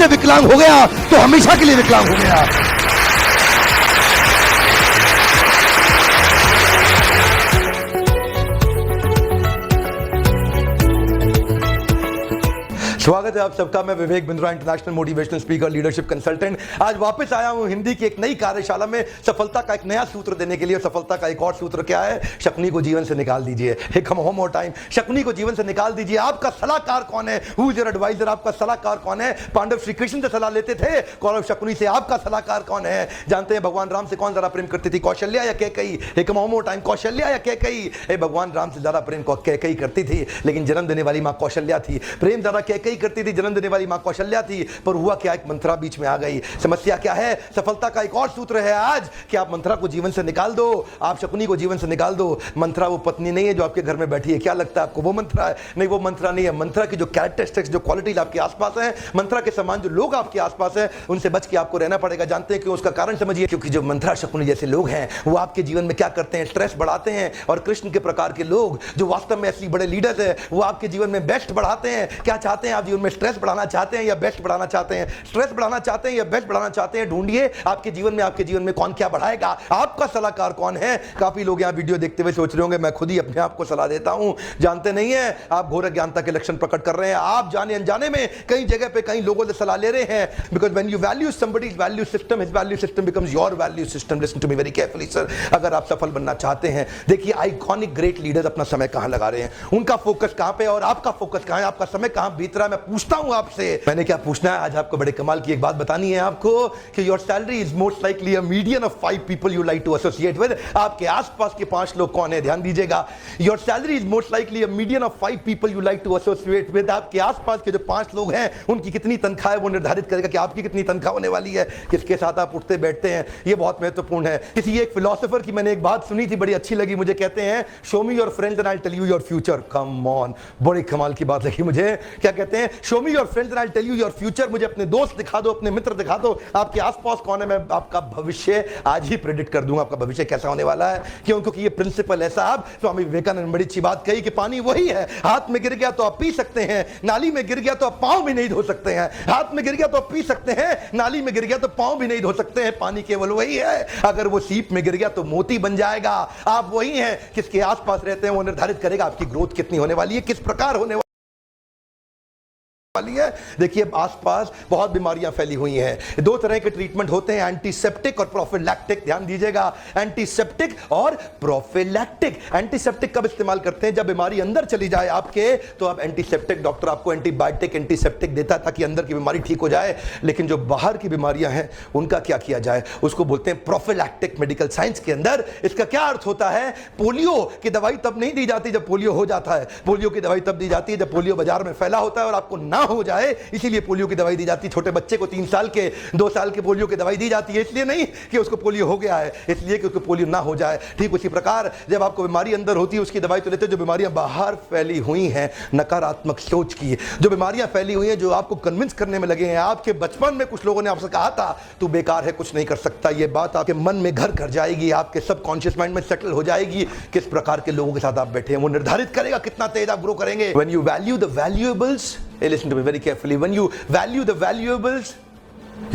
से विकलांग हो गया तो हमेशा के लिए विकलांग हो गया। स्वागत है आप सबका। मैं Vivek Bindra, international motivational speaker, leadership consultant. आज वापस आया हूं हिंदी की एक नई कार्यशाला में सफलता का एक नया सूत्र देने के लिए। सफलता का एक और सूत्र क्या है? शकुनी को जीवन से निकाल दीजिए। Hey come one more time, Shakuni को जीवन से निकाल दीजिए। आपका सलाहकार कौन है? Who is your adviser? आपका सलाहकार कौन है? पांडव श्री कृष्ण से सलाह लेते थे, कौरव शकुनी से। आपका सलाहकार कौन है? जानते हैं भगवान राम से कौन ज्यादा प्रेम करती थी, कौशल्या या कैकेयी? हे come one more time, Kaushalya या कैकेयी? हे भगवान राम से ज्यादा प्रेम कैकेयी करती थी, लेकिन जन्म देने वाली मां कौशल्या थी। प्रेम ज्यादा कैकेयी करती थी, जन्म देने वाली मां कौशल्या थी। पर हुआ क्या? एक मंत्रा बीच में आ गई। समस्या क्या है? सफलता का एक और सूत्र है आज कि आप मंत्रा को जीवन से निकाल दो, आप शकुनी को जीवन से निकाल दो। मंत्रा वो पत्नी नहीं है जो आपके घर में बैठी है। क्या लगता है आपको वो मंत्रा है? नहीं, वो मंत्रा नहीं है। मंत्रा की जो कैरेक्टरिस्टिक्स, जो क्वालिटीज आपके आसपास है, मंत्रा के समान जो लोग आपके आसपास है, उनसे बच के आपको रहना पड़ेगा। जानते हैं क्यों? उसका कारण समझिए। क्योंकि जो मंत्रा शकुनी जैसे लोग हैं वो आपके जीवन में क्या करते हैं? स्ट्रेस बढ़ाते हैं। और कृष्ण के प्रकार के लोग जो वास्तव में असली बड़े लीडर्स हैं, वो आपके जीवन में बेस्ट बढ़ाते हैं। क्या चाहते हैं आप? जीवन में स्ट्रेस बढ़ाना चाहते हैं या बेस्ट बढ़ाना चाहते हैं? स्ट्रेस बढ़ाना चाहते हैं या बेस्ट बढ़ाना चाहते हैं? ढूंढिए आपके जीवन में कौन क्या बढ़ाएगा। आपका सलाहकार कौन है? काफी लोग यहां वीडियो देखते हुए सोच रहे होंगे मैं खुद ही अपने आप को सलाह देता हूं। जानते नहीं है आप घोर अज्ञानता के लक्षण प्रकट कर रहे हैं। आप जाने अनजाने में कई जगह पे कई लोगों से सलाह ले रहे हैं। Because when you value somebody's value system, his value system becomes your value system. Listen to me very carefully sir. अगर आप सफल बनना चाहते हैं, देखिए आइकॉनिक ग्रेट लीडर्स अपना समय कहां लगा रहे हैं, उनका फोकस कहां पे और आपका फोकस कहां है, आपका समय कहां बीत रहा है। मैं पूछता हूं आपसे, मैंने क्या पूछना है आज आपको? बड़े कमाल की एक बात बतानी है आपको कि your salary is most likely a median of 5 people you like to associate with. आपके आसपास के 5 लोग कौन है? ध्यान दीजिएगा। Your salary is most likely a median of 5 people you like to associate with. आपके आसपास के जो 5 लोग हैं उनकी कितनी तनख्वाह है वो निर्धारित करेगा कि आपकी कितनी तनख्वाह होने वाली है, किसके साथ आप उठते बैठते हैं। ये बहुत महत्वपूर्ण है। किसी एक फिलोसोफर की मैंने एक बात सुनी थी, बड़ी अच्छी लगी मुझे। कहते हैं show me your friends and I will tell you your future. Come on, बड़ी कमाल की बात लगी मुझे। क्या कहते हैं? Show me your friends and I will tell you your future. मुझे अपने दोस्त दिखा दो, अपने मित्र दिखा दो, आपके आसपास कौन है, मैं आपका भविष्य आज ही प्रेडिक्ट कर दूंगा आपका भविष्य कैसा होने वाला है। क्यों? क्योंकि ये प्रिंसिपल है साहब। स्वामी विवेकानंद ने बड़ी अच्छी बात कही कि पानी वही है, हाथ में गिर गया तो आप पी सकते हैं, नाली में गिर गया तो आप पांव भी नहीं धो सकते हैं। हाथ में गिर गया तो आप पी सकते हैं, नाली में गिर गया तो पांव भी नहीं धो सकते हैं। पानी केवल वही है। अगर वो सीप में गिर गया तो मोती बन जाएगा। आप वही हैं। किसके आसपास रहते हैं वो निर्धारित करेगा आपकी ग्रोथ कितनी होने वाली है, किस प्रकार होने वाली है। देखिए आसपास बहुत बीमारियां फैली हुई हैं। 2 तरह के ट्रीटमेंट होते हैं, एंटीसेप्टिक और प्रोफिलैक्टिक। ध्यान दीजिएगा, एंटीसेप्टिक और प्रोफिलैक्टिक। एंटीसेप्टिक कब इस्तेमाल करते हैं? जब बीमारी अंदर चली जाए आपके, तो आप एंटीसेप्टिक, डॉक्टर आपको एंटीबायोटिक एंटीसेप्टिक देता है ताकि अंदर की बीमारी ठीक हो जाए। लेकिन जो बाहर की बीमारियां हैं उनका क्या किया जाए? उसको बोलते हैं प्रोफिलैक्टिक। मेडिकल साइंस के अंदर इसका क्या अर्थ होता है? पोलियो की दवाई तब नहीं दी जाती जब पोलियो हो जाता है। पोलियो की दवाई तब दी जाती है जब पोलियो बाजार में फैला होता है और आपको ना हो जाए, इसीलिए पोलियो की दवाई दी जाती है। छोटे बच्चे को 3 साल के 2 साल के पोलियो की दवाई दी जाती है, इसलिए नहीं कि उसको पोलियो हो गया है, इसलिए कि उसको पोलियो ना हो जाए। ठीक उसी प्रकार जब आपको बीमारी अंदर होती है उसकी दवाई तो लेते हैं। जो बीमारियां बाहर फैली हुई हैं नकारात्मक सोच की, जो बीमारियां फैली हुई हैं जो आपको कन्विंस करने में लगे हैं। आपके बचपन में कुछ लोगों ने आपसे कहा था तू बेकार है, कुछ नहीं कर सकता। ये बात आपके मन में घर कर जाएगी, आपके सबकॉन्शियस माइंड में सेटल हो जाएगी। किस प्रकार के लोगों के साथ आप बैठे हैं वो निर्धारित करेगा कितना तेज आप ग्रो करेंगे। When you value the valuables, listen to me very carefully, when you value the valuables,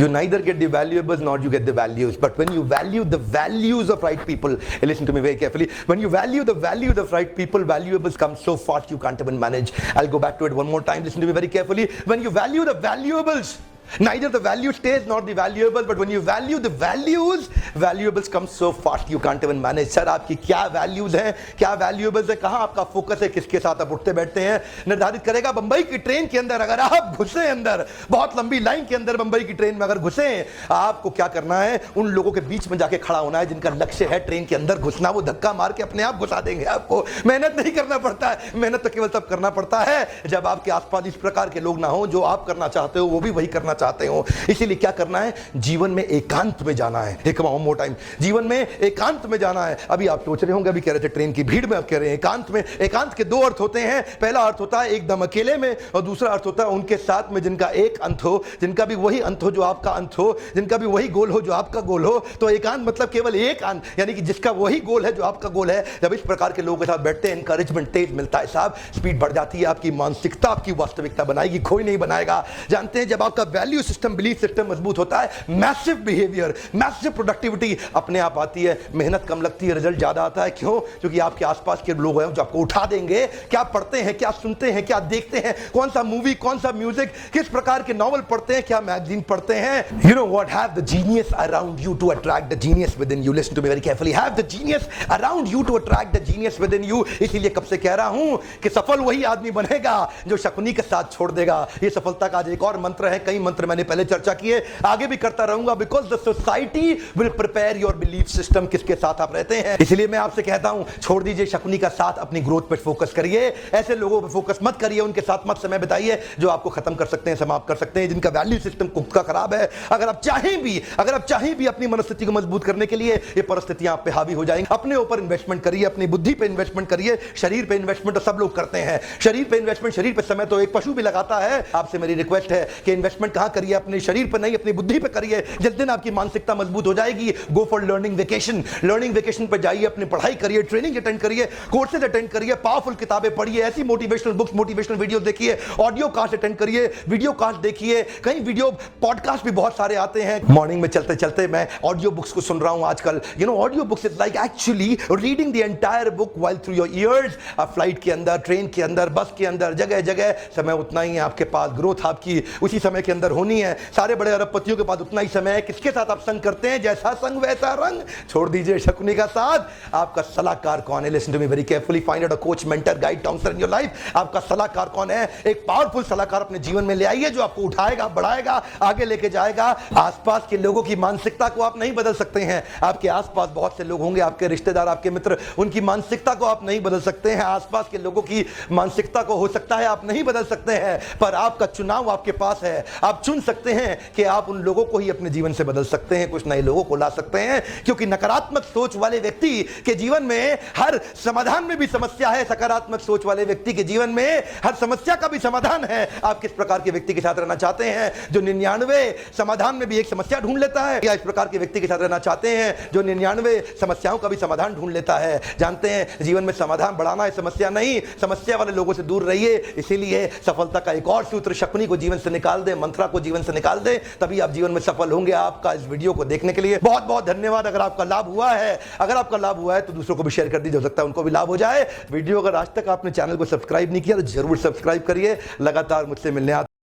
you neither get the valuables nor you get the values. But when you value the values of right people, listen to me very carefully, when you value the values of right people, valuables come so fast you can't even manage. I'll go back to it one more time, listen to me very carefully. When you value the valuables, neither the value stays nor the valuable, but when you value the values, valuables come so fast you can't even manage. Sir आपकी क्या values हैं, क्या valuables है, कहां आपका focus है, किसके साथ आप उठते बैठते हैं, निर्धारित करेगा। बंबई की ट्रेन के अंदर अगर आप घुसे, अंदर बहुत लंबी लाइन के अंदर बंबई की ट्रेन में अगर घुसे, आपको क्या करना है? उन लोगों के बीच में जाके खड़ा होना है जिनका लक्ष्य है ट्रेन के अंदर घुसना। वो धक्का मार के अपने आप घुसा देंगे आपको। मेहनत नहीं करना पड़ता है, मेहनत तो केवल तब करना पड़ता है जब आपके आसपास इस प्रकार के लोग ना हो। जो आप करना चाहते हो वो भी वही करना चाहते हो। इसीलिए क्या करना है? जीवन में एकांत में जाना है। एक मोर टाइम, जीवन में एकांत में जाना है। अभी आप सोच रहे होंगे, अभी कह रहे थे ट्रेन की भीड़ में, अब कह रहे हैं एकांत में। एकांत के 2 अर्थ होते हैं। पहला अर्थ होता है एकदम अकेले में, और दूसरा अर्थ होता है उनके साथ में जिनका एक अंत हो, जिनका भी वही अंत हो जो आपका अंत हो, जिनका भी वही गोल हो जो आपका गोल हो। तो एकांत मतलब केवल एक अंत, यानी कि जिसका वही गोल है जो आपका गोल है। जब इस प्रकार के लोगों के साथ बैठते हैं, एनकरेजमेंट तेज मिलता है साहब, स्पीड बढ़ जाती है, आपकी मानसिकता आपकी वास्तविकता बनाएगी, कोई नहीं बनाएगा। जानते हैं जब आपका value value system, belief system मजबूत होता है, मैसिव बिहेवियर, मैसिव प्रोडक्टिविटी अपने आप आती है, मेहनत कम लगती है, रिजल्ट ज्यादा आता है। क्यों? क्योंकि आपके आसपास के लोग हैं जो आपको उठा देंगे। क्या पढ़ते हैं, क्या सुनते हैं, क्या देखते हैं, कौन सा मूवी, कौन सा म्यूजिक, किस प्रकार के नॉवल पढ़ते हैं, क्या मैगजीन पढ़ते हैं। You know what, have the genius around you to attract the genius within you. Listen to me very carefully, have the genius around you to attract the genius within you. इसीलिए कब से कह रहा हूं कि सफल वही आदमी बनेगा जो शकुनी के साथ छोड़ देगा। ये सफलता का आज एक और मंत्र है, कई मंत्र मैंने पहले चर्चा किए, आगे भी करता रहूंगा। Because the society will prepare your belief system, किसके साथ आप रहते हैं। इसलिए मैं आपसे कहता हूं, छोड़ दीजिए शकुनी का साथ, अपनी ग्रोथ पर फोकस करिए। ऐसे लोगों पर फोकस मत करिए, उनके साथ मत समय बिताइए जो आपको खत्म कर सकते हैं, समाप्त कर सकते हैं, जिनका वैल्यू सिस्टम खुद का खराब है। अगर आप चाहें भी अपनी मनस्थिति को मजबूत करने के लिए, ये परिस्थितियां आप पे हावी हो जाएंगी। अपने ऊपर इन्वेस्टमेंट करिए, अपनी बुद्धि पे इन्वेस्टमेंट करिए, शरीर पे इन्वेस्टमेंट तो सब लोग करते हैं। शरीर पे इन्वेस्टमेंट, शरीर पे समय तो एक पशु भी लगाता है। आपसे मेरी रिक्वेस्ट है कि इन्वेस्टमेंट कहां करिए? अपने शरीर पर नहीं, अपनी बुद्धि पे करिए। जिस दिन आपकी मानसिकता मजबूत हो जाएगी, go for learning vacation. Learning vacation पर जाइए, अपनी पढ़ाई करिए, ट्रेनिंग अटेंड करिए, कोर्सेज अटेंड करिए, पावरफुल किताबें पढ़िए, ऐसी मोटिवेशनल बुक्स, मोटिवेशनल वीडियो देखिए, ऑडियो कास्ट अटेंड करिए, वीडियो कास्ट देखिए, कहीं वीडियो पॉडकास्ट भी बहुत सारे आते हैं। मॉर्निंग में चलते चलते मैं ऑडियो बुक्स को सुन रहा हूं आजकल। You know, audio books is like actually reading the entire book while through your ears. आप फ्लाइट के अंदर, ट्रेन के अंदर, बस के अंदर, जगह जगह समय उतना ही है आपके पास, ग्रोथ आपकी उसी समय के अंदर होनी है। सारे बड़े अरबपतियों के पास उतना ही समय है। किसके साथ आप संग करते हैं? जैसा संग वैसा रंग। छोड़ दीजिए शकुनी का साथ। आपका सलाहकार कौन है? Listen to me very carefully, find out a coach, mentor, guide, counsellor in your life. आपका सलाहकार कौन है? एक पावरफुल सलाहकार अपने जीवन में ले आइए जो आपको उठाएगा, बढ़ाएगा, आगे लेके जाएगा। आसपास के लोगों की मानसिकता को आप नहीं बदल सकते हैं। आपके आसपास बहुत से लोग होंगे, आपके रिश्तेदार, आपके मित्र, उनकी मानसिकता को आप नहीं बदल सकते हैं। आसपास के लोगों की मानसिकता को हो सकता है आप नहीं बदल सकते हैं, पर आपका चुनाव आपके पास है। आप चुन सकते हैं कि आप उन लोगों को ही अपने जीवन से बदल सकते हैं, कुछ नए लोगों को ला सकते हैं। क्योंकि नकारात्मक सोच वाले व्यक्ति के जीवन में हर समाधान में भी समस्या है, सकारात्मक सोच वाले व्यक्ति के जीवन में हर समस्या का भी समाधान है। आप किस प्रकार के व्यक्ति के साथ रहना चाहते हैं जो 99 समाधान में भी एक समस्या ढूंढ लेता है, या इस प्रकार के व्यक्ति के साथ रहना चाहते हैं जो 99 समस्याओं का भी समाधान ढूंढ लेता है? जानते हैं, जीवन में समाधान बढ़ाना है, समस्या नहीं। समस्या वाले लोगों से दूर रहिए। इसीलिए सफलता का एक और सूत्र, शकुनी को जीवन से निकाल दें, मंत्रा को जीवन से निकाल दें, तभी आप जीवन में सफल होंगे। आपका इस वीडियो को देखने के लिए बहुत बहुत धन्यवाद। अगर आपका लाभ हुआ है तो दूसरों को भी शेयर कर दीजिए, हो सकता है उनको भी लाभ हो जाए। वीडियो अगर आज तक आपने चैनल को सब्सक्राइब नहीं किया तो जरूर सब्सक्राइब करिए। लगातार मुझसे मिलने